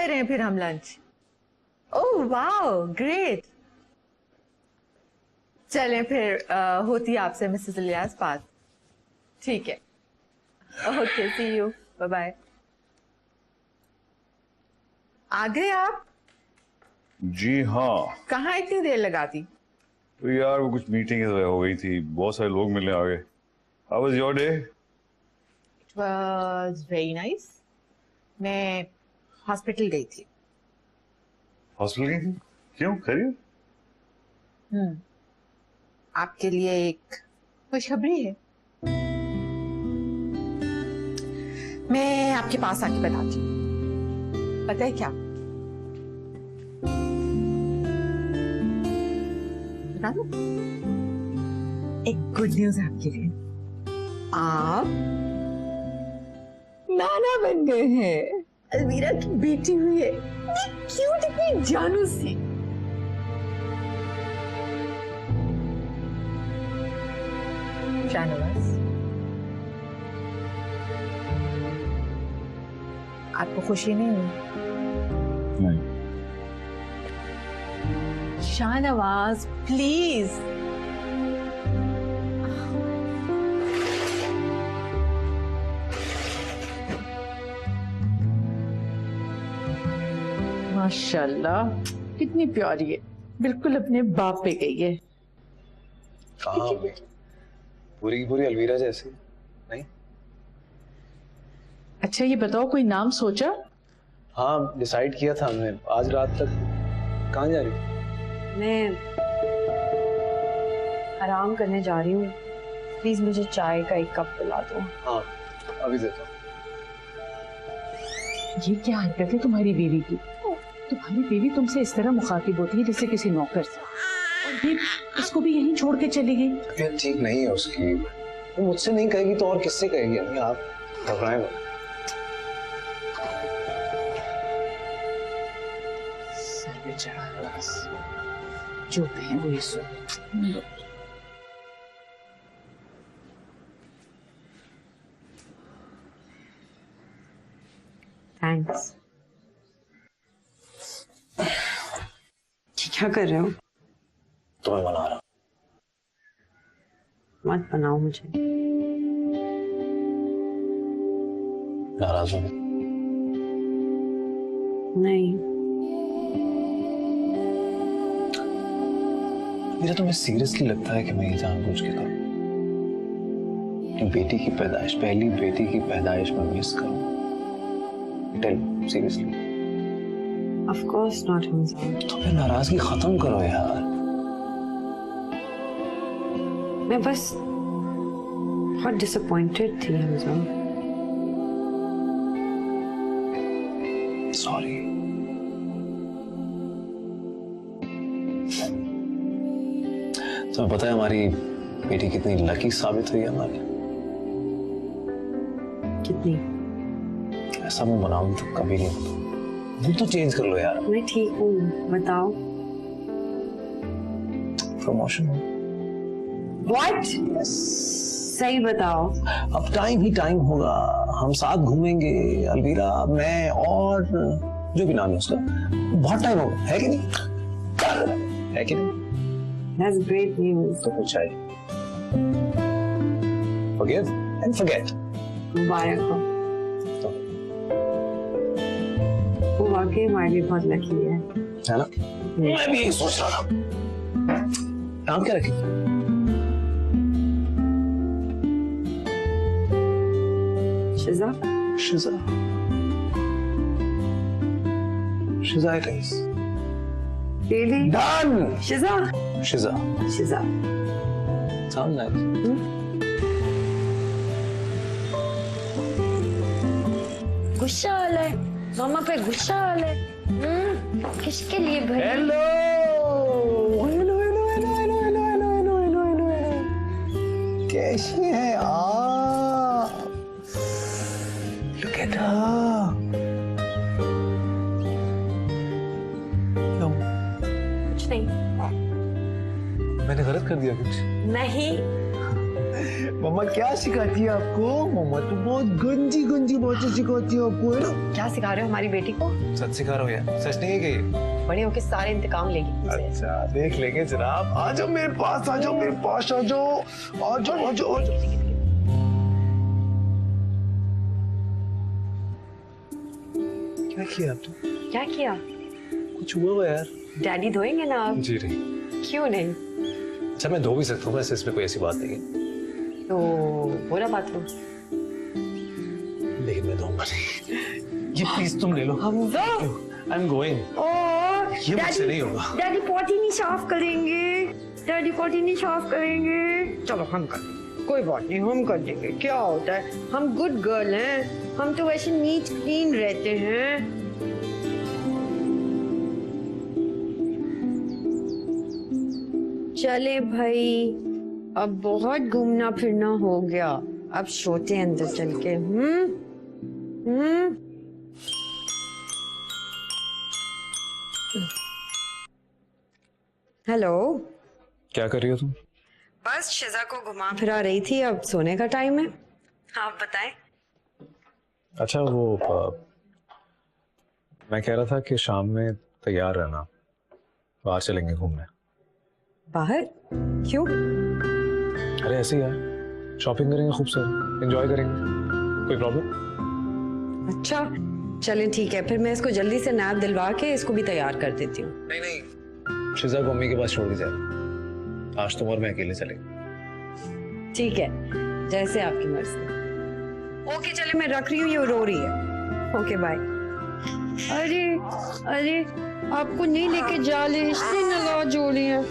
कर रहे हैं फिर हम लंच? Oh wow, great. चलें फिर, होती है आपसे मिसेस इलियास बात। ठीक है, okay, see you, bye bye. आ गए आप? जी हाँ। कहाँ इतनी देर लगा दी? तो यार वो कुछ मीटिंग हो गई थी, बहुत सारे लोग मिलने आ गए। How was your day? It was very nice. मैं हॉस्पिटल गई थी। हॉस्पिटल गई थी? क्यों, खैरियत? आपके लिए एक खुशखबरी है। मैं आपके पास आके बताती हूँ। पता है क्या? बता दो। एक गुड न्यूज है आपके लिए। आप नाना बन गए हैं। अलवीरा की बेटी हुई है, इतनी क्यूट, इतनी जानू सी। शाहनवाज, आपको खुशी नहीं हुई? नहीं। शाहनवाज प्लीज। माशाल्लाह, कितनी प्यारी है, बिल्कुल अपने बाप पे गई है। कहाँ पूरी की पूरी अलवीरा जैसी नहीं? अच्छा ये बताओ, कोई नाम सोचा? हाँ, डिसाइड किया था हमने। आज रात तक। कहाँ जा रही हो? मैं आराम करने जा रही हूँ। प्लीज मुझे चाय का एक कप पिला दो। हाँ, अभी देता हूँ। ये क्या हरकत है तुम्हारी बीवी की? तुम्हारी बीवी तुमसे इस तरह मुखातिब होती है जैसे किसी नौकर से, और ये इसको भी यहीं छोड़ के चली गई। तबीयत ठीक नहीं है उसकी। वो मुझसे नहीं कहेगी तो और किससे कहेगी? अम्मी आप घबराएं मत। जो है वो सुन। थैंक्स। क्या कर रहे हो? तुम्हें मना रहा हूँ। मत बनाओ मुझे। नाराज हो? नहीं। मेरा तुम्हें सीरियसली लगता है कि मैं ये जानबूझ के करूँ? बेटी की पैदाइश, पहली बेटी की पैदाइश में मिस करूँ? Tell seriously. Of course not, Hamza. तो फिर नाराजगी खत्म करो यार। मैं बस बहुत डिसअपॉइंटेड थी हमजा। सॉरी। तुम्हें पता है हमारी बेटी कितनी लकी साबित हुई है हमारी? कितनी? ऐसा मैं बनाऊं तो कभी नहीं होता। मुझे तो चेंज कर लो यार। मैं ठीक हूँ, बताओ। प्रमोशन हो। What? सही बताओ। अब टाइम ही टाइम होगा। हम साथ घूमेंगे, अलवीरा, मैं और जो भी नाम है उसका। बहुत टाइम होगा, है कि नहीं? है कि नहीं? That's great news. तो कुछ है। Forgive and forget. मुबारक हो। वो वाकई हमारे लिए बहुत लकी है ना? मैं भी यही सोच रहा था। नाम क्या रखे? शिजा। शिजा। शिजा it is. Really? Done. शिजा। शिजा। शिजा। Sound nice. गुस्सा वाला है, मामा पे गुस्सा वाला है। किसके लिए भाई? Hello hello hello hello hello hello hello hello hello hello hello, कैसी है आप? Look at her. क्यों? कुछ नहीं। मैंने गलत कर दिया कुछ? नहीं। मम्मा क्या सिखाती है आपको? मम्मा तो बहुत गंजी गंजी बातें सिखाती है आपको, है ना? क्या सिखा रहे हो हमारी बेटी को? सच सिखा रहा हूँ यार, सच नहीं है कि ये? बड़े होके सारे इंतकाम लेगी तुमसे। अच्छा देख लेंगे जनाब। आ जाओ मेरे पास, आ जाओ मेरे पास, आ जाओ, आ जाओ, आ जाओ, आ जाओ। क्या किया आपने? क्या किया? कुछ हुआ यार? डैडी धोएंगे ना आप? जी नहीं। क्यों नहीं? अच्छा मैं धो भी सकता हूँ, वैसे इसमें कोई ऐसी बात नहीं है। तो बोला बाथरूम। लेकिन मैं धोऊंगा नहीं। ये प्लीज तुम ले लो। हमजा। I am going. ये मुझसे नहीं होगा। डैडी पॉटी नहीं साफ करेंगे। डैडी पॉटी नहीं साफ करेंगे। चलो हम कर देंगे, कोई बात नहीं, हम कर देंगे। क्या होता है, हम गुड गर्ल हैं, हम तो वैसे नीट क्लीन रहते हैं। चले भाई, अब बहुत घूमना फिरना हो गया, अब सोते हैं अंदर चल के। हेलो, क्या कर रही हो तुम? बस शिजा को घुमा फिरा रही थी, अब सोने का टाइम है। आप बताएं। अच्छा वो मैं कह रहा था कि शाम में तैयार रहना, बाहर चलेंगे घूमने। बाहर? क्यों? अरे ऐसे ही यार, शॉपिंग करेंगे, खूब सारी एंजॉय करेंगे, कोई प्रॉब्लम? अच्छा चलें ठीक है, फिर मैं इसको जल्दी से नैप दिलवा के इसको भी तैयार कर देती हूँ। नहीं नहीं, शिजा को मम्मी के पास छोड़ के जाए, आज तुम और मैं अकेले चलेंगे। ठीक है, जैसे आपकी मर्जी। ओके चले, मैं रख रही हूँ, ये रो रही है। Okay bye. अरे अरे, आपको नहीं लेके जा ले, इससे नाराज हो रही हैं।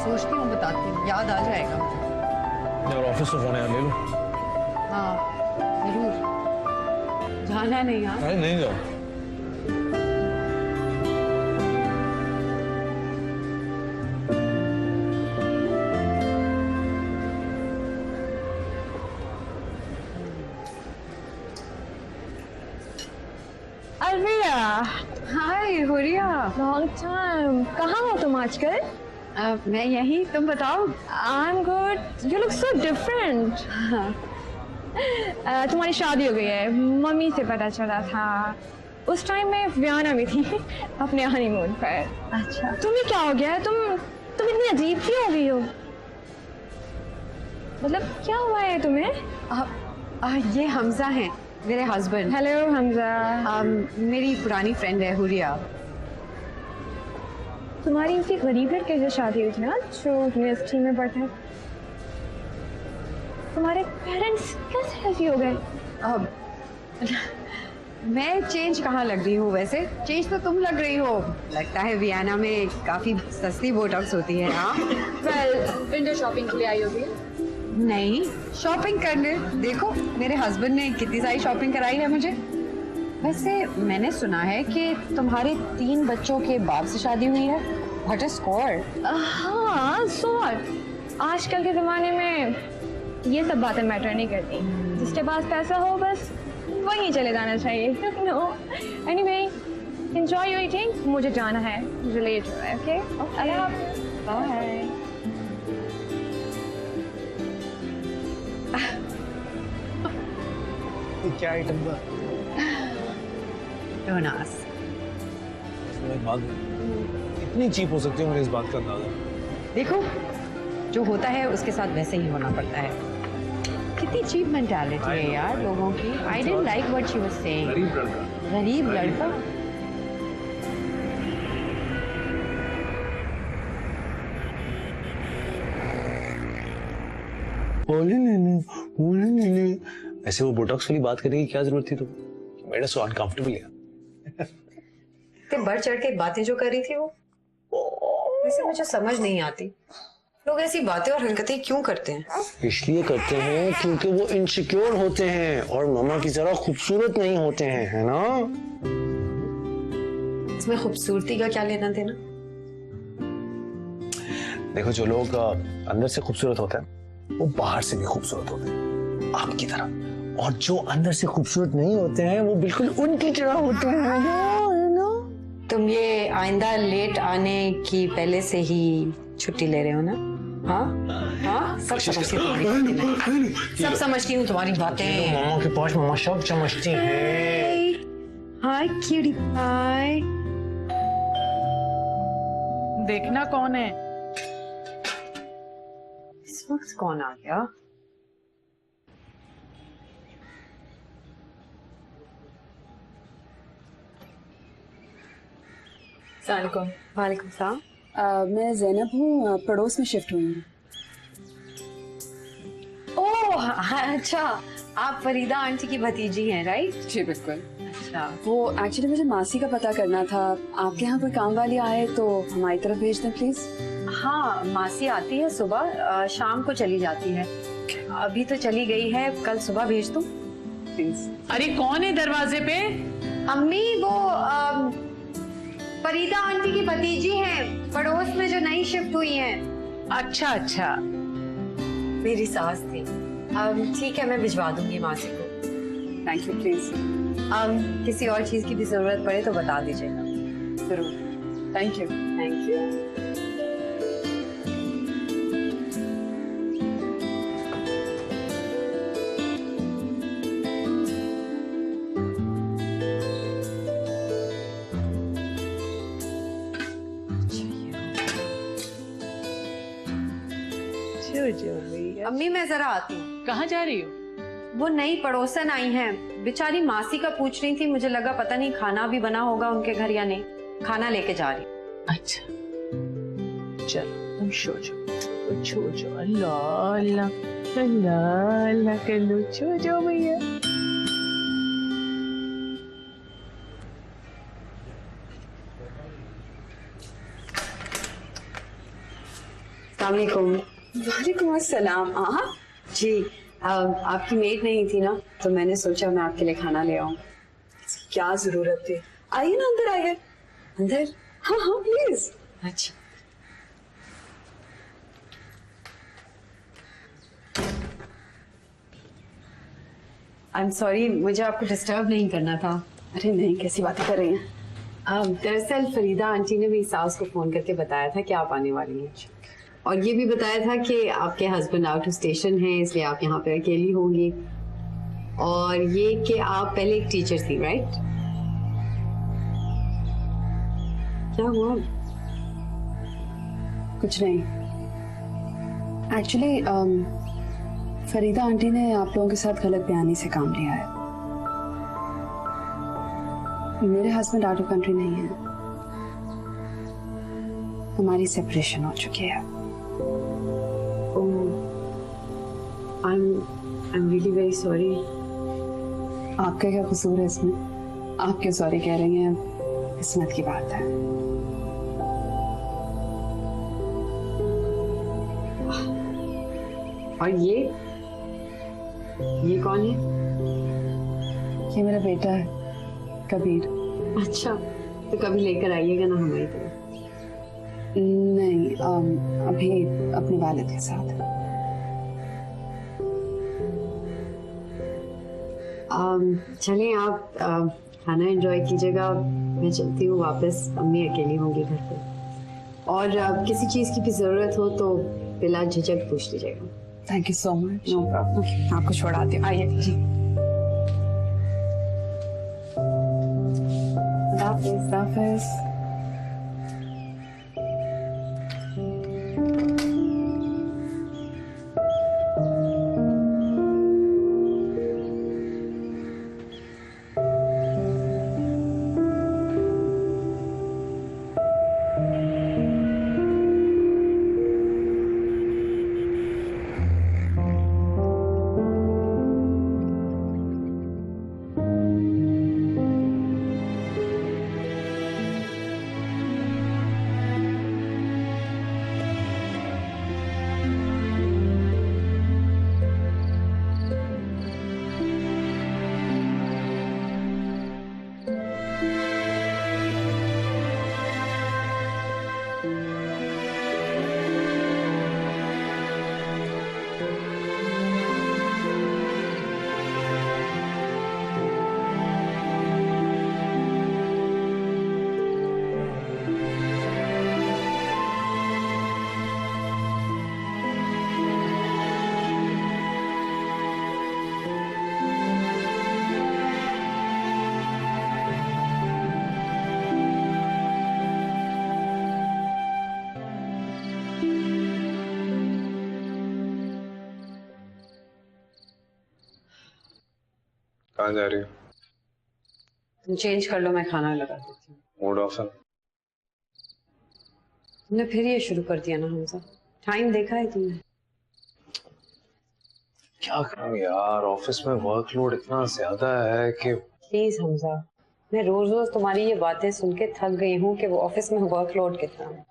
सोचती हूँ, बताती हूँ, याद आ जाएगा मुझे। यार ऑफिस से फोन है यार, ले लो। हाँ जरूर, जाना नहीं यार। अरे नहीं जाओ। अलविदा। हाय हुरिया। Long time. कहाँ हो तुम आजकल? मैं यही, तुम बताओ। I am good. You look so different. तुम्हारी शादी हो गई है, मम्मी से पता चला था। उस टाइम में वियाना में थी अपने हनीमून पर। अच्छा, तुम्हें क्या हो गया है? तुम इतनी अजीब सी हो गई हो। मतलब क्या हुआ है तुम्हें? ये हमजा हैं, मेरे हस्बैंड। हेलो हमजा। मेरी पुरानी फ्रेंड है हुरिया। तुम्हारी इनकी गरीब लड़के से शादी हुई थी ना, जो यूनिवर्सिटी में पढ़ता है। तुम्हारे पेरेंट्स कैसे ऐसी हो गए? मैं चेंज कहाँ लग रही हूँ वैसे? चेंज तो तुम लग रही हो। लगता है वियना में काफी सस्ती बोटॉक्स होती है। हाँ वेल, विंडो शॉपिंग के लिए आई होगी। नहीं, शॉपिंग करने। देखो मेरे हस्बैंड ने कितनी सारी शॉपिंग कराई है मुझे। वैसे मैंने सुना है कि तुम्हारे 3 बच्चों के बाप से शादी हुई है। What a score. हाँ सॉर्ट। आजकल के ज़माने में ये सब बातें मैटर नहीं करती। जिसके पास पैसा हो बस वहीं चले जाना चाहिए। No anyway, enjoy your eating. मुझे जाना है, मुझे लेट हो रहा है। ओके अल्लाह हाफ़िज़। बाय। क्या आइटम था? डोनास। इतनी चीप हो सकती है, मुझे इस बात का अंदाजा। देखो जो होता है उसके साथ वैसे ही होना पड़ता है। कितनी चीप मेंटालिटी है यार लोगों की। I didn't like what she was saying. गरीब लड़का। गरीब लड़का। ऐसे वो बोटॉक्स वाली बात करने की क्या जरूरत थी तुम? मेरा सो अनकंफर्टेबल है। बढ़ चढ़ के बातें जो कर रही थी वो वैसे मुझे समझ नहीं आती लोग ऐसी बातें और हरकतें क्यों करते हैं। इसलिए करते हैं क्योंकि वो इनसिक्योर होते हैं और मामा की तरह खूबसूरत नहीं होते हैं, है ना? इसमें खूबसूरती का क्या लेना देना। देखो, जो लोग अंदर से खूबसूरत होते हैं वो बाहर से भी खूबसूरत होते हैं, आपकी तरह। और जो अंदर से खूबसूरत नहीं होते हैं वो बिल्कुल उनकी तरह होते हैं, है ना? तुम ये आइंदा लेट आने की पहले से ही छुट्टी ले रहे हो ना? हाँ हाँ, सब समझती हूँ तुम्हारी बातें, सब समझती हूँ तुम्हारी बातें। मामा के पास मामा सब समझती हैं। हाय क्यूटी पाई। देखना कौन है। इस वक्त कौन आ गया? सलाम। वालेकुम सलाम। मैं जैनब हूँ, पड़ोस में शिफ्ट हुई हूँ। ओह अच्छा, आप फरीदा आंटी की भतीजी हैं, राइट? जी बिल्कुल। अच्छा, वो एक्चुअली मुझे मासी का पता करना था। आपके यहाँ कोई काम वाली आए तो हमारी तरफ भेज दें प्लीज। हाँ मासी आती है सुबह, शाम को चली जाती है। अभी तो चली गई है, कल सुबह भेज दूँ प्लीज। अरे कौन है दरवाजे पे? अम्मी वो फरीदा आंटी की भतीजी हैं, पड़ोस में जो नई शिफ्ट हुई हैं। अच्छा अच्छा। मेरी सास थी। ठीक है, मैं भिजवा दूंगी मासी को। Thank you please. किसी और चीज की भी जरूरत पड़े तो बता दीजिएगा। जरूर। Thank you. Thank you. अम्मी मैं जरा आती हूँ। कहाँ जा रही हो? वो नई पड़ोसन आई हैं, बेचारी मासी का पूछ रही थी, मुझे लगा पता नहीं खाना भी बना होगा उनके घर या नहीं, खाना लेके जा रही। अच्छा चलो तुम सो जाओ, अल्लाह अल्लाह अल्लाह अल्लाह कर लो, सो जाओ भैया। अस्सलामुअलैकुम। वालेकुम अस्सलाम। जी आपकी मेड नहीं थी ना, तो मैंने सोचा मैं आपके लिए खाना ले आऊं। क्या जरूरत थी? आइए ना, अंदर आइए। अंदर? हाँ हाँ प्लीज। अच्छा। आई एम सॉरी, मुझे आपको डिस्टर्ब नहीं करना था। अरे नहीं, कैसी बातें कर रही हैं? दरअसल फरीदा आंटी ने मेरी सास को फोन करके बताया था कि आप आने वाली हैं, और ये भी बताया था कि आपके हस्बैंड आउट ऑफ स्टेशन हैं, इसलिए आप यहाँ पे अकेली होंगी, और ये कि आप पहले एक टीचर थी, राइट? क्या हुआ? कुछ नहीं। एक्चुअली फरीदा आंटी ने आप लोगों के साथ गलत बयानी से काम लिया है। मेरे हस्बैंड आउट ऑफ कंट्री नहीं है, हमारी सेपरेशन हो चुकी है। I'm really very sorry. आपका क्या कसूर है इसमें? आप क्यों सॉरी कह रही हैं? किस्मत की बात है। और ये कौन है? ये मेरा बेटा है, कबीर। अच्छा, तो कभी लेकर आइएगा ना हमारी तरफ। नहीं, अभी अपने वालिद के साथ। चलें आप खाना एंजॉय कीजिएगा, मैं चलती हूँ वापस, अम्मी अकेली होंगी घर पे, और किसी चीज़ की भी ज़रूरत हो तो बिला झिझक पूछ लीजिएगा। Thank you so much. No problem. आपको छोड़ाती हूँ, आइए जी। हाफिज़। कहाँ जा रही हो? तुम चेंज कर लो, मैं खाना लगा देती हूँ। मूड ऑफ है? तुमने फिर ये शुरू कर दिया ना हमजा। टाइम देखा है तुमने? क्या करूं यार, ऑफिस में वर्कलोड इतना ज्यादा है कि प्लीज हमजा, मैं रोज रोज तुम्हारी ये बातें सुन के थक गई हूँ कि वो ऑफिस में वर्कलोड कितना है।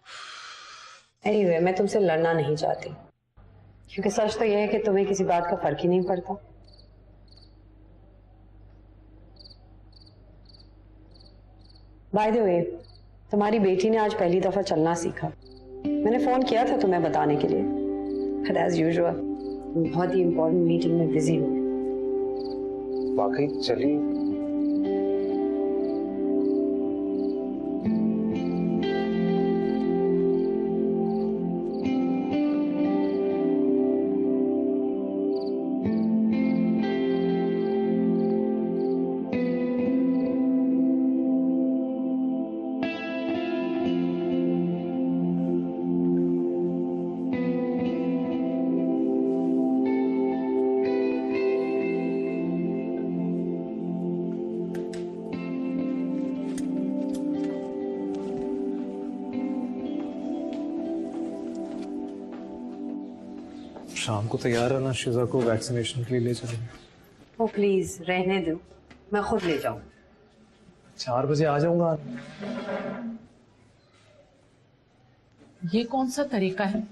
एनीवे, मैं तुमसे लड़ना नहीं चाहती, क्योंकि सच तो यह है कि तुम्हें किसी बात का फर्क ही नहीं पड़ता। बाय द वे, तुम्हारी बेटी ने आज पहली दफा चलना सीखा। मैंने फोन किया था तुम्हें बताने के लिए, बट एज यूजुअल बहुत ही इंपॉर्टेंट मीटिंग में बिजी हो। वाकई चली? शाम को तैयार रहना, शिजा को वैक्सीनेशन के लिए ले चलेंगे। ओ प्लीज रहने दो, मैं खुद ले जाऊं। 4 बजे आ जाऊंगा। ये कौन सा तरीका है?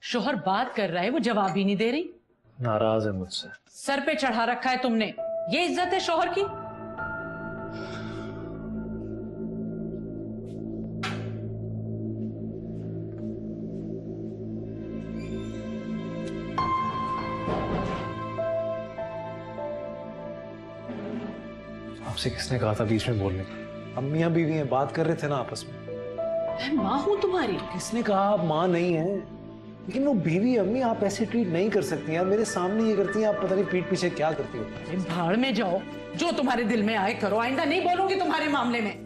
शोहर बात कर रहा है, वो जवाब ही नहीं दे रही। नाराज है मुझसे। सर पे चढ़ा रखा है तुमने, ये इज्जत है शोहर की? आपसे किसने कहा था बीच में बोलने का? अम्मियां बीवी हैं, बात कर रहे थे ना आपस में। मैं माँ हूं तुम्हारी। किसने कहा आप माँ नहीं है? लेकिन वो बीवी अम्मी, आप ऐसे ट्रीट नहीं कर सकती यार। मेरे सामने ये करती हैं, आप पता नहीं पीठ पीछे क्या करती हो। भाड़ में जाओ, जो तुम्हारे दिल में आए करो। आइंदा नहीं बोलूंगी तुम्हारे मामले में।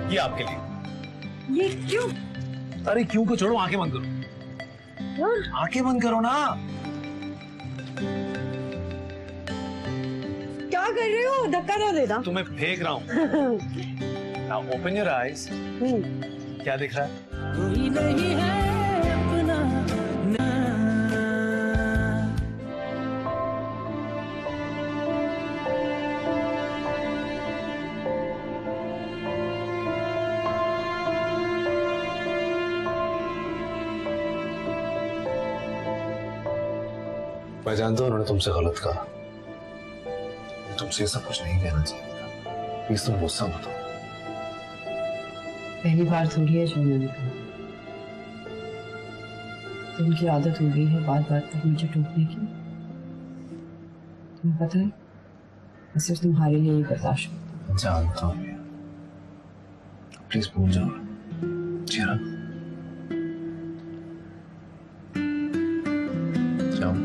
ये आपके लिए। ये क्यों? अरे क्यों को छोड़ो, आंखें बंद करो। आंखें बंद करो ना। क्या कर रहे हो? धक्का ना देना। तुम्हें फेंक रहा हूँ। Now open your eyes। क्या दिख रहा है? कोई नहीं है अपना ना। मैं जानता हूँ उन्होंने तुमसे गलत कहा, तुमसे ये सब कुछ नहीं कहना चाहिए था। प्लीज तुम गुस्सा मत हो। पहली बार थोड़ी है जो मैंने कहा। तुमकी आदत हो गई है बात बात पर मुझे टोकने की। तुम्हें पता है, मैं सिर्फ तुम्हारे लिए ही बर्दाश्त करता हूँ। जानता हूँ, प्लीज भूल जाओ। चेहरा जाओ।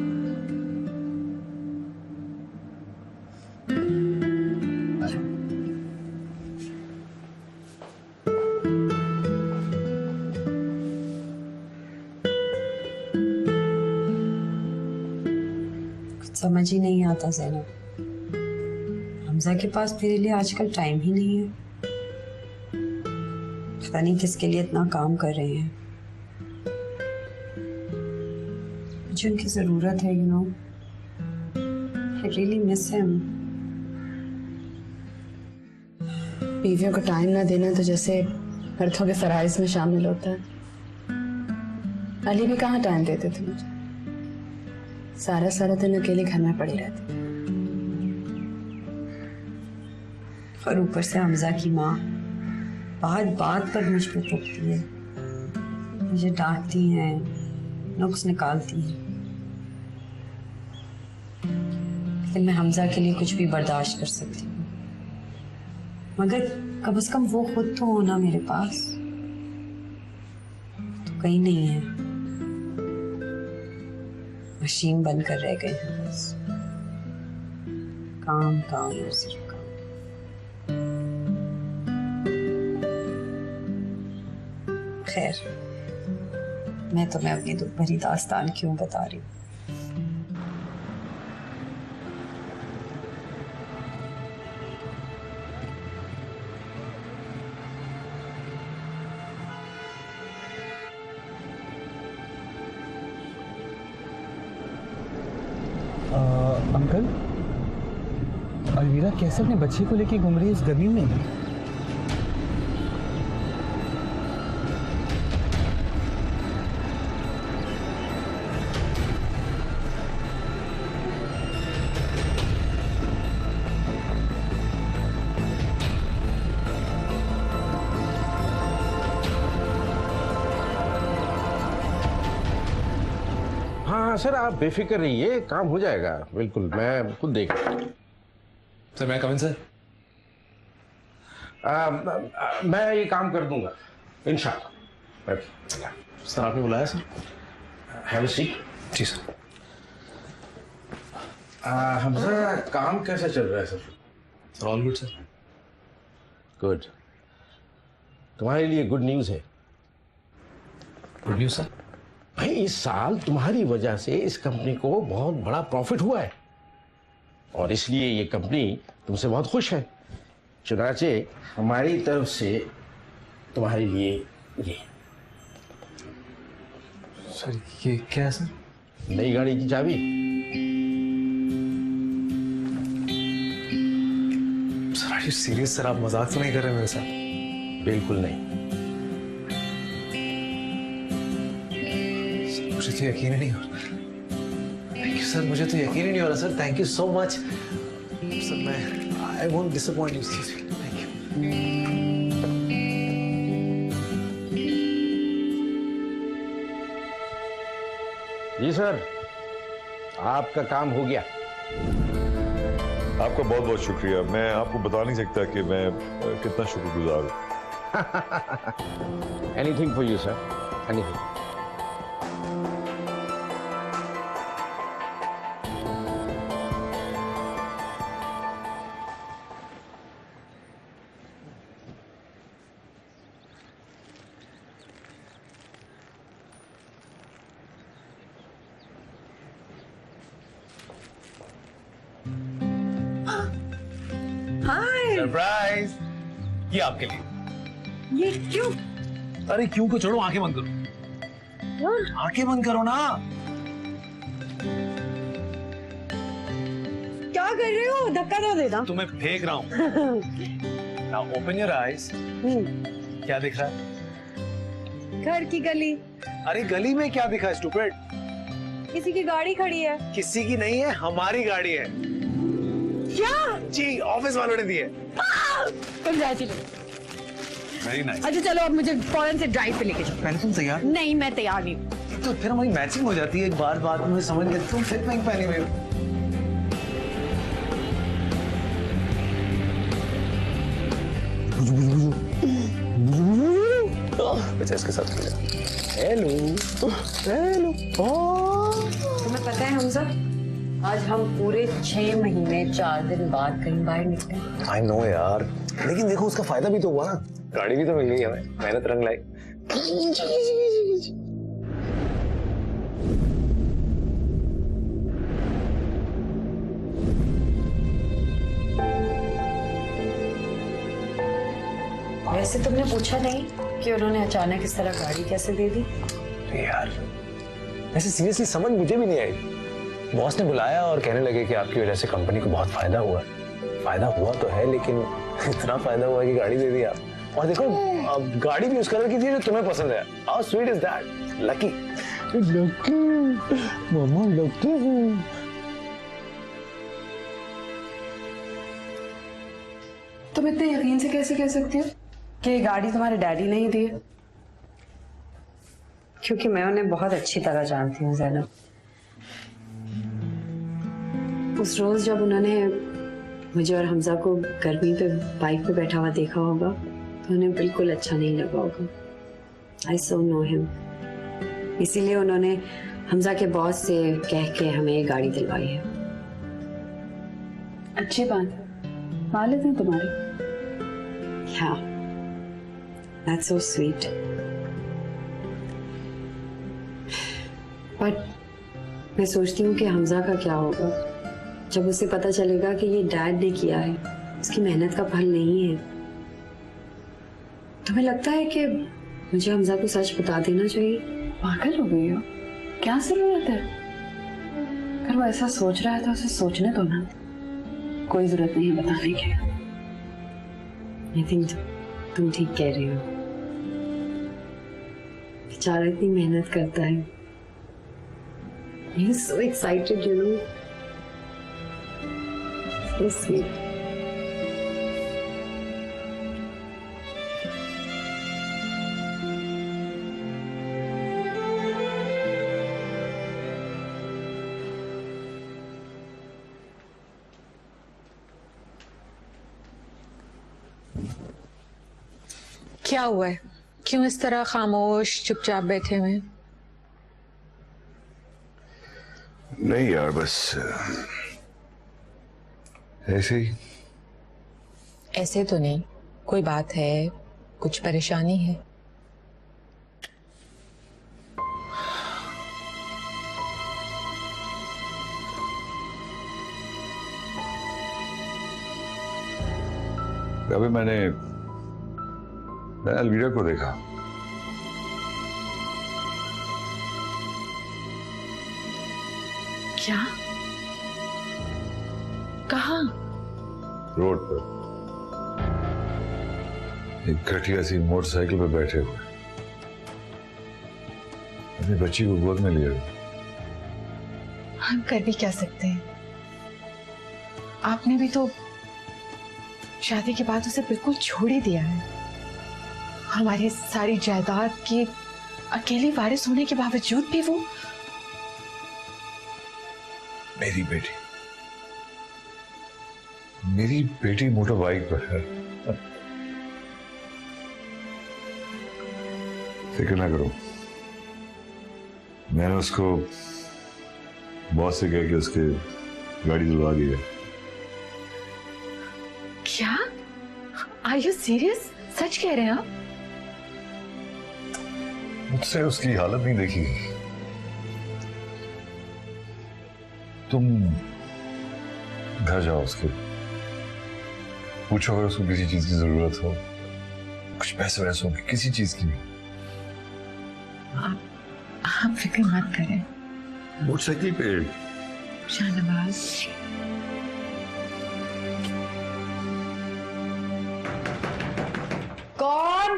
समझ ही नहीं आता ज़ैनब, हमजा के पास तेरे लिए आजकल टाइम ही नहीं है। पता नहीं किसके लिए इतना काम कर रहे हैं। मुझे उनकी जरूरत है, you know. I really miss him. बीवियों को टाइम ना देना तो जैसे मर्दों के फराइज में शामिल होता है। अली भी कहाँ टाइम देते थे मुझे, सारा सारा दिन अकेले घर में पड़ी रहती। और ऊपर से हमजा की माँ बात बात पर मुझ पर टोकती है, मुझे डांटती हैं, नुक्स निकालती हैं। लेकिन मैं हमजा के लिए कुछ भी बर्दाश्त कर सकती हूँ, मगर कम से कम वो खुद तो हो ना मेरे पास। तो कहीं नहीं है, मशीन बंद कर रह गए हैं बस। काम काम और सिर्फ काम। खैर, मैं तुम्हें अपनी दुख भरी दास्तान क्यों बता रही हूँ। अंकल, अलवीरा कैसे अपने बच्चे को लेके घूम रही है इस गर्मी में? हाँ सर, आप बेफिक्र रहिए, काम हो जाएगा। बिल्कुल, मैं खुद देख रहा हूँ। सर मैं कमिंग सर? मैं ये काम कर दूंगा इंशाल्लाह। सर आपने बुलाया सर? Have a seat. जी सर। हमजा, काम कैसा चल रहा है sir? Sir all good sir. Good. तुम्हारे लिए गुड न्यूज़ है। Good news sir? भाई, इस साल तुम्हारी वजह से इस कंपनी को बहुत बड़ा प्रॉफिट हुआ है और इसलिए ये कंपनी तुमसे बहुत खुश है। चुनाचे हमारी तरफ से तुम्हारे लिए ये। सर ये क्या है सर? नई गाड़ी की चाबी। Sir are you serious sir? आप मजाक तो नहीं कर रहे मेरे साथ? बिल्कुल नहीं। मुझे तो यकीन ही नहीं हो रहा। थैंक यू सर, मुझे तो यकीन ही नहीं हो रहा sir. Thank you so much sir. मैं I won't disappoint you. Thank you. जी सर, आपका काम हो गया। आपका बहुत बहुत शुक्रिया। मैं आपको बता नहीं सकता कि मैं कितना शुक्रगुजार हूँ। Anything for you sir, anything. Surprise ये आपके लिए। ये क्यों? अरे क्यों को छोड़ो, आंखें बंद करो। आंखें बंद करो ना। क्या कर रहे हो? धक्का ना देना। तुम्हें फेंक रहा हूँ। Now open your eyes. क्या दिख रहा है? घर की गली। अरे गली में क्या दिखा है स्टूपिड? किसी की गाड़ी खड़ी है। किसी की नहीं है, हमारी गाड़ी है। क्या? जी, ऑफिस वालों ने दी है। Very nice. अच्छा चलो, अब मुझे फौरन से ड्राइव पे लेके चलो। पहले तुम तैयार? नहीं, मैं तैयार नहीं हूँ। तो फिर हमारी मैचिंग हो जाती है। एक बार बात में समझ गए तुम फिट नहीं पहनी हुई हो। बच्चा इसके साथ खेले। Hello hello. तुम्हें पता है हमजा, आज हम पूरे 6 महीने 4 दिन बाद कहीं बाहर निकले। आई नो यार, लेकिन देखो उसका फायदा भी तो हुआ ना। गाड़ी भी तो मिल गई हमें, मेहनत रंग लाई। वैसे तुमने पूछा नहीं कि उन्होंने अचानक इस तरह गाड़ी कैसे दे दी? यार वैसे सीरियसली समझ मुझे भी नहीं आई। बॉस ने बुलाया और कहने लगे कि आपकी वजह से कंपनी को बहुत फायदा हुआ है। फायदा हुआ तो है, लेकिन इतना फायदा हुआ है कि गाड़ी दे दी आप। और देखो, अब गाड़ी भी उस कलर की थी जो तुम्हें पसंद है। How sweet is that? Lucky lucky mama, lucky. तुम इतने यकीन से कैसे कह सकती हो कि ये गाड़ी तुम्हारे डैडी ने ही दी है? क्योंकि मैं उन्हें बहुत अच्छी तरह जानती हूँ ज़ैनब। उस रोज जब उन्होंने मुझे और हमजा को गर्मी पे बाइक पे बैठा हुआ देखा होगा तो उन्हें बिल्कुल अच्छा नहीं लगा होगा। आई सो नो हिम। इसीलिए उन्होंने हमजा के बॉस से कह के हमें ये गाड़ी दिलवाई है। अच्छी बात है, वालिद हैं तुम्हारे। Yeah, that's so sweet. But मैं सोचती हूँ कि हमजा का क्या होगा जब उसे पता चलेगा कि ये डैड ने किया है, उसकी मेहनत का फल नहीं है। तुम्हें लगता है कि मुझे हमजा को सच बता देना चाहिए? पागल हो गई हो, क्या जरूरत है? अगर वो ऐसा सोच रहा है तो उसे सोचने दो ना, कोई जरूरत नहीं बताने की। आई थिंक तुम ठीक कह रही हो। बेचारा इतनी मेहनत करता है। He is so excited, you know. So sweet. क्या हुआ है? क्यों इस तरह खामोश चुपचाप बैठे हुए हैं? नहीं यार, बस ऐसे ही। ऐसे तो नहीं, कोई बात है, कुछ परेशानी है? अभी मैंने अलवीरा को देखा। क्या? कहाँ? रोड पर एक घटिया सी मोटरसाइकिल पे बैठे हुए, अपनी बच्ची को गोद में लिए। हम कर भी क्या सकते हैं? आपने भी तो शादी के बाद उसे बिल्कुल छोड़ ही दिया है। हमारी सारी जायदाद की अकेली वारिस होने के बावजूद भी वो मेरी बेटी मोटर बाइक पर है। फिक्र ना करो, मैंने उसको बॉस से कह के उसके गाड़ी दिलवा दी है। क्या? Are you serious? सच कह रहे हैं आप? मुझसे उसकी हालत नहीं देखी। तुम घर जाओ, उसके पूछो अगर उसको किसी चीज की जरूरत हो, कुछ पैसे वैसे हो, किसी चीज की। आप फिक्र मत करें। मोटरसाइकिल पे शाहनवाज, कौन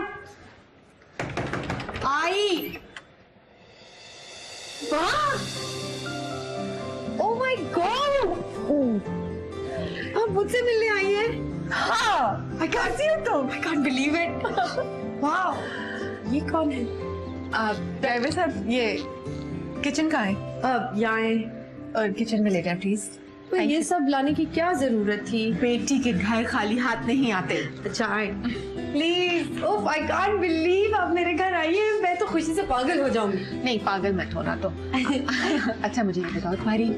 आई? ओह माय गॉड, आप मुझसे मिलने आई हैं? हाँ, I can't see you तुम। I can't believe it। वाह, ये कौन है? ड्राइवर साहब, ये किचन कहाँ है? यहाँ है। और किचन में ले जाए प्लीज। तो ये सब लाने की क्या जरूरत थी? बेटी के घर खाली हाथ नहीं आते। अच्छा आए please. Oh I can't believe आप मेरे घर आई हैं। मैं तो खुशी से पागल हो जाऊंगी। नहीं, पागल मत होना तो। अच्छा मुझे ये बताओ, तुम्हारी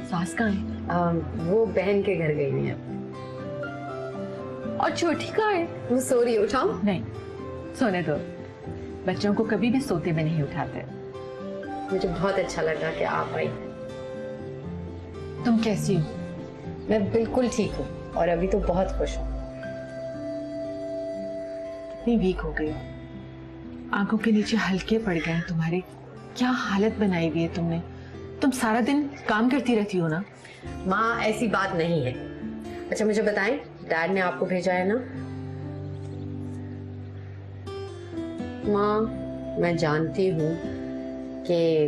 सास कहाँ है? वो बहन के घर गई हुई है। और छोटी कहाँ है? वो सो रही है, उठाऊं? नहीं, सोने दो। बच्चों को कभी भी सोते में नहीं उठाते। मुझे बहुत अच्छा लगा कि आप आई। तुम कैसी हो? मैं बिल्कुल ठीक हूँ और अभी तो बहुत खुश हूँ। इतनी वीक हो गई हो, आंखों के नीचे हल्के पड़ गए हैं तुम्हारे। क्या हालत बनाई हुई है तुमने। तुम सारा दिन काम करती रहती हो ना? माँ ऐसी बात नहीं है। अच्छा मुझे बताएं, डैड ने आपको भेजा है ना? माँ मैं जानती हूँ कि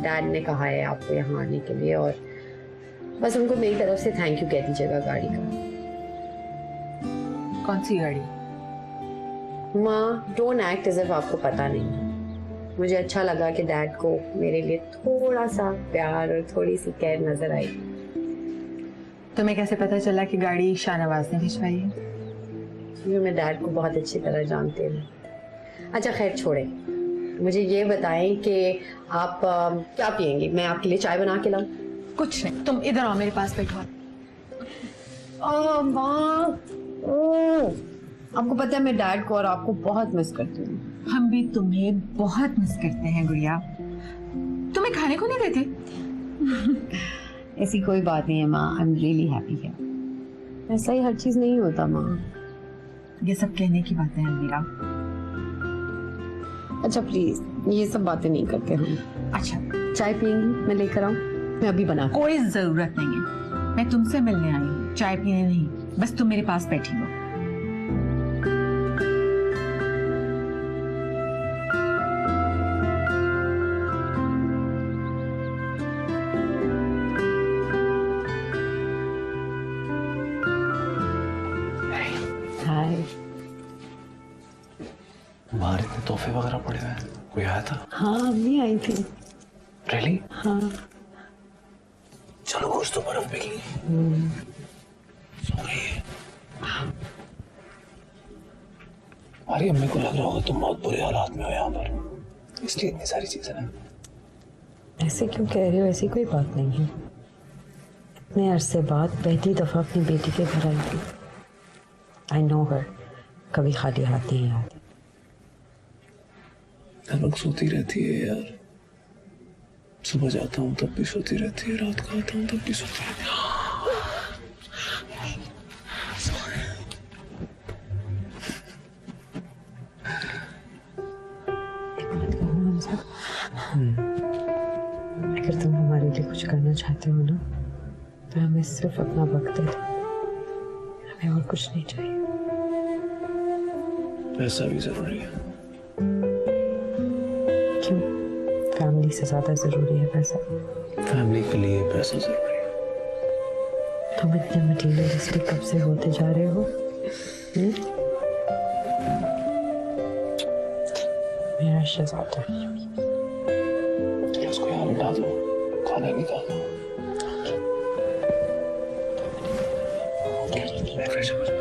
डैड ने कहा है आपको यहाँ आने के लिए, और बस उनको मेरी तरफ से थैंक यू कह दीजिएगा गाड़ी का। कौन सी गाड़ी? माँ डोंट एक्ट एज इफ आपको पता नहीं। मुझे अच्छा लगा कि डैड को मेरे लिए थोड़ा सा प्यार और थोड़ी सी केयर नजर आई। तुम्हें कैसे पता चला कि गाड़ी शाहनवाज ने भिजवाई है? क्योंकि मैं डैड को बहुत अच्छी तरह जानती हूँ। अच्छा खैर छोड़े, मुझे ये बताएं कि आप क्या पियेंगी? मैं आपके लिए चाय बना के लाऊं? कुछ नहीं, तुम इधर आओ, मेरे पास बैठो। माँ, आपको पता है मैं डैड को और आपको बहुत मिस करती हूँ। हम भी तुम्हें बहुत मिस करते हैं गुड़िया। तुम्हें खाने को नहीं देते? ऐसी कोई बात नहीं है माँ, आई एम रियली हैप्पी है। ऐसा ही हर चीज नहीं होता माँ। ये सब कहने की बातें हैं मीरा। अच्छा प्लीज ये सब बातें नहीं करते हम। अच्छा, चाय पियेंगी? मैं लेकर आऊँ? मैं अभी बना। कोई जरूरत नहीं है, मैं तुमसे मिलने आई हूँ, चाय पीने नहीं। बस तुम मेरे पास बैठी हो। हाय। बाहर इतने तोहफे वगैरह पड़े हुए हैं, कोई आया था? हाँ अम्मी आई थी। रियली? हाँ। चलो कुछ तो बर्फ पिघली। सो गई है। हमारी अम्मी को लग रहा होगा तुम बहुत बुरे हालात में हो यहाँ पर, इसलिए इतनी सारी चीजें हैं। ऐसे क्यों कह रहे हो? ऐसी कोई बात नहीं है। इतने अरसे बाद पहली दफा अपनी बेटी के घर आई थी। आई नो हर, कभी खाली हाथ नहीं आती। हर वक्त सोती रहती है यार। सुबह जाता हूँ तब भी सोती रहती है, रात को आता हूँ तब भी सोती रहती है। अगर तुम हमारे लिए कुछ करना चाहते हो ना, तो हमें सिर्फ अपना वक्त दे दो, हमें और कुछ नहीं चाहिए। पैसा भी जरूरी है। क्यों? फैमिली से ज्यादा जरूरी है पैसा? फैमिली के लिए पैसा जरूरी है। तुम इतने मटीरियलिस्टिक कब से होते जा रहे हो? मेरा शहजादा। उसको यहाँ बिठा दो, खाना निकाल दो। फ्रेश हो जाओ।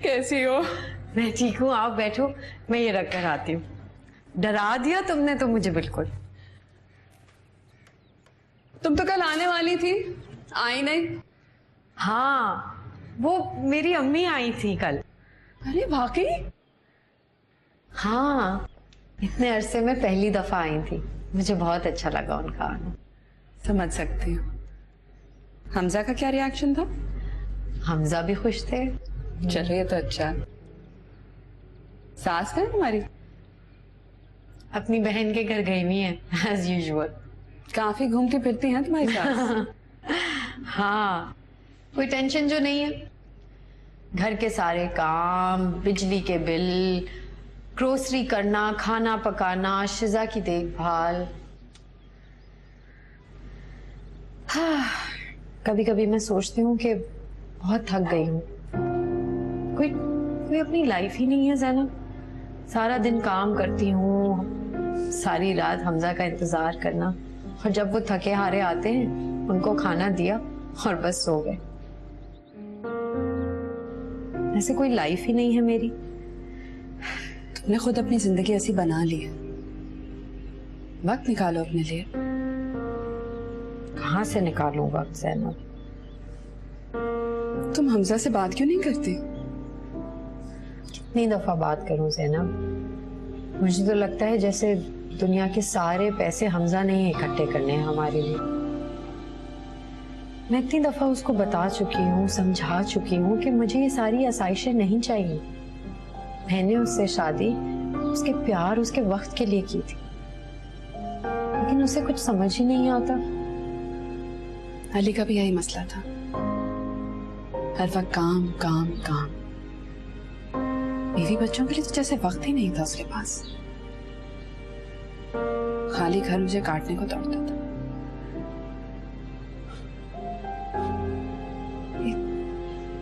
कैसी हो? मैं ठीक हूँ, आप बैठो, मैं ये रख कर आती हूँ। डरा दिया तुमने तो मुझे बिल्कुल। तुम तो कल आने वाली थी, आई नहीं। हाँ, वो मेरी अम्मी आई थी कल। अरे वाकई? हाँ, इतने अरसे में पहली दफा आई थी। मुझे बहुत अच्छा लगा उनका आना। समझ सकती हूँ। हमजा का क्या रिएक्शन था? हमजा भी खुश थे। चलो ये तो अच्छा है। सास है तुम्हारी? अपनी बहन के घर गई हुई है एज यूजुअल। काफी घूमती फिरती हैं तुम्हारी सास। हाँ, कोई टेंशन जो नहीं है। घर के सारे काम, बिजली के बिल, ग्रोसरी करना, खाना पकाना, शिजा की देखभाल। हाँ, कभी कभी मैं सोचती हूँ कि बहुत थक गई हूँ। कोई अपनी लाइफ ही नहीं है ज़ैनब। सारा दिन काम करती हूँ, सारी रात हमजा का इंतजार करना, और जब वो थके हारे आते हैं उनको खाना दिया और बस सो गए। ऐसे कोई लाइफ ही नहीं है मेरी। तुमने खुद अपनी जिंदगी ऐसी बना ली है। वक्त निकालो अपने लिए। कहाँ से निकालूं वक्त ज़ैनब? तुम हमजा से बात क्यों नहीं करती? कितनी दफा बात करूं ज़ैनब? मुझे तो लगता है जैसे दुनिया के सारे पैसे हमजा ने ही इकट्ठे करने हैं हमारे लिए। मैं इतनी दफा उसको बता चुकी हूँ, समझा चुकी हूँ कि मुझे ये सारी आसाइशें नहीं चाहिए। मैंने उससे शादी उसके प्यार, उसके वक्त के लिए की थी, लेकिन उसे कुछ समझ ही नहीं आता। अली का भी यही मसला था, हर वक्त काम काम काम। बीवी बच्चों के लिए तो जैसे वक्त ही नहीं था उसके पास। खाली घर मुझे काटने को दौड़ता था। एक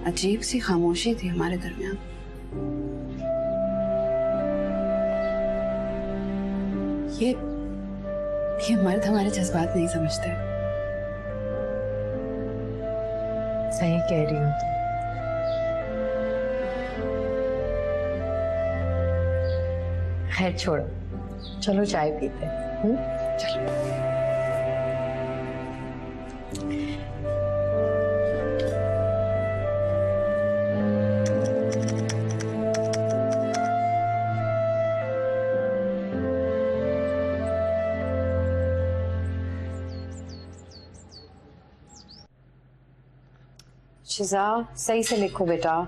अजीब सी खामोशी थी हमारे दरमियान। ये मर्द हमारे जज्बात नहीं समझते। सही कह रही हो तुम। खैर छोड़ो, चलो चाय पीते हैं। चलो। शिजा सही से लिखो बेटा।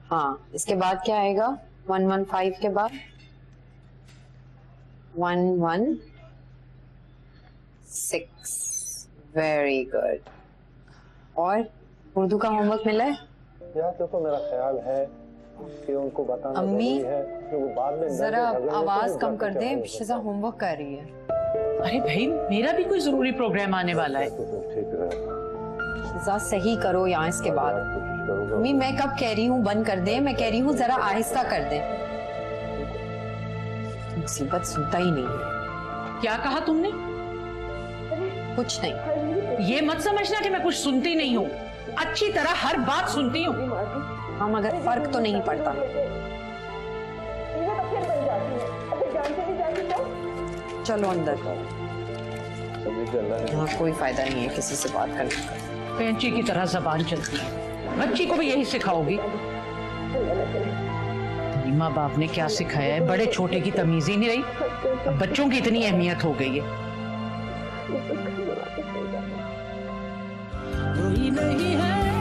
हाँ, इसके बाद क्या आएगा? 115 के बाद 116। Very good. और उर्दू का होमवर्क मिला है? यार देखो, मेरा ख्याल है कि उनको बताना अम्मी, जरूरी है कि वो बाद में जरा झगड़े में आवाज तो कम घर कर पे दें, क्या शिजा होमवर्क कर रही है। अरे भाई, मेरा भी कोई जरूरी प्रोग्राम आने वाला है। ठीक है, शिजा सही करो यहाँ इसके बाद। कोशिश करूंगा। अम्मी मैं कब कह रही हूँ बंद कर दे, मैं कह रही हूँ जरा आहिस्ता कर दे। मुसीबत सुनता ही नहीं है। क्या कहा तुमने? कुछ नहीं। ये मत समझना कि मैं कुछ सुनती नहीं हूँ, अच्छी तरह हर बात सुनती हूँ। हाँ, मगर फर्क तो नहीं पड़ता। चलो अंदर। यहाँ कोई फायदा नहीं है किसी से बात करने का। कैंची की तरह जबान चलती है। बच्ची को भी यही सिखाओगी? माँ बाप ने क्या सिखाया है? बड़े छोटे की तमीज ही नहीं रही, अब बच्चों की इतनी अहमियत हो गई है। कोई नहीं है